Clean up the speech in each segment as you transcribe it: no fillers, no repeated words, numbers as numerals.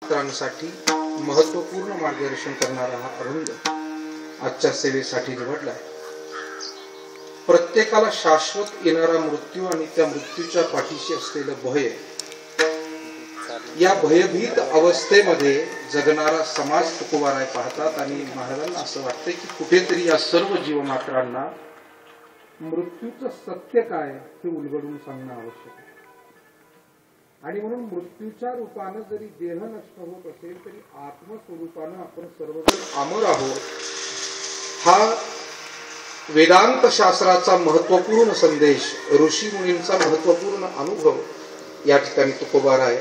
मित्रांसाठी महत्त्वपूर्ण मार्गदर्शन करणारा हा अरुंद आजच्या सेवेसाठी निवडलाय। प्रत्येकाला शाश्वत येणारा मृत्यू आणि त्या मृत्यूच्या पाठीशी असलेलं भय, या भयभीत अवस्थेमध्ये जगणारा समाज तुकोबाराय पाहतात आणि महाराजांना असं वाटतंय की कुठेतरी या सर्व जीवमात्रांना मृत्यूचं सत्य काय हे उलगडून सांगणं आवश्यक आहे। आणि म्हणून मृत्यूच्या रूपाने जरी देह नष्ट होत असेल तरी आत्मस्वरूपाने आपण सर्वजण अमर आहोत, हा वेदांत शास्त्राचा महत्त्वपूर्ण संदेश, ऋषी मुनींचा महत्त्वपूर्ण अनुभव या ठिकाणी तुकोबाराय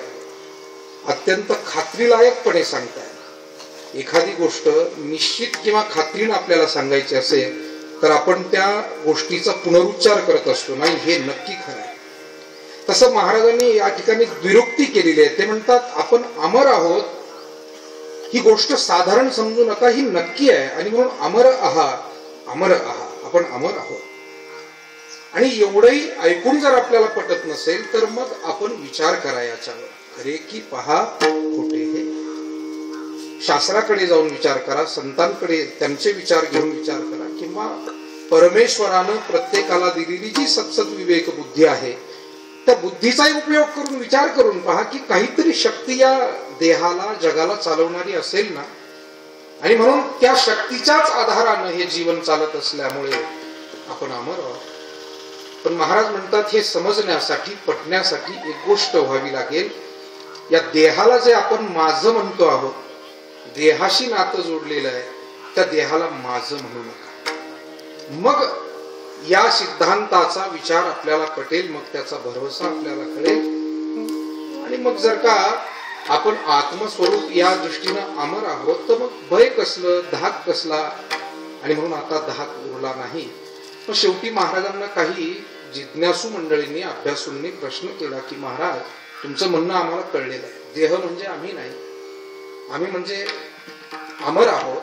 अत्यंत खात्रीलायकपणे सांगताय। एखादी गोष्ट निश्चित किंवा खात्रीने आपल्याला सांगायची असेल तर आपण त्या गोष्टीचा पुनरुच्चार करत असतो, नाही हे नक्की खरं आहे। तसं महाराजांनी या ठिकाणी द्विरुक्ती केलेली आहे। ते म्हणतात आपण अमर आहोत ही गोष्ट साधारण समजू नका, ही नक्की आहे आणि म्हणून अमर आहात, अमर आहात, आपण अमर आहोत। आणि एवढंही ऐकून जर आपल्याला पटत नसेल तर मग आपण विचार करा याच्यावर, खरे की पहा खोटे हे। शास्त्राकडे जाऊन विचार करा, संतांकडे त्यांचे विचार घेऊन विचार करा, किंवा परमेश्वरानं प्रत्येकाला दिलेली जी सत्सत विवेक बुद्धी आहे त्या बुद्धीचाही उपयोग करून विचार करून पहा की काहीतरी शक्ती या देहाला, जगाला चालवणारी असेल ना, आणि म्हणून त्या शक्तीच्याच आधारानं हे जीवन चालत असल्यामुळे आपण अमर आहोत। पण महाराज म्हणतात हे समजण्यासाठी, पटण्यासाठी एक गोष्ट व्हावी लागेल। या देहाला जे आपण माझं म्हणतो आहोत, देहाशी नातं जोडलेलं आहे, त्या देहाला माझं म्हणू नका। मग या सिद्धांताचा विचार आपल्याला पटेल, मग त्याचा भरवसा आपल्याला कळेल। आणि मग जर का आपण आत्मस्वरूप या दृष्टीनं अमर आहोत तर मग भय कसलं, धाक कसला, आणि म्हणून आता धाक उरला नाही। मग शेवटी महाराजांना काही जिज्ञासू मंडळींनी, अभ्यासूंनी प्रश्न केला की महाराज तुमचं म्हणणं आम्हाला कळलेलं आहे, देह म्हणजे आम्ही नाही, आम्ही म्हणजे अमर आहोत,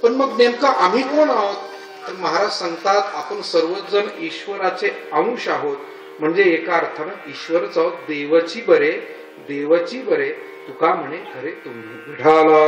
पण मग नेमकं आम्ही कोण आहोत? तर महाराज सांगतात आपण सर्वजण ईश्वराचे अंश आहोत, म्हणजे एका अर्थानं ईश्वरच आहोत। देवची बरे, देवची बरे, तुका म्हणे खरे तुम्ही विठाला।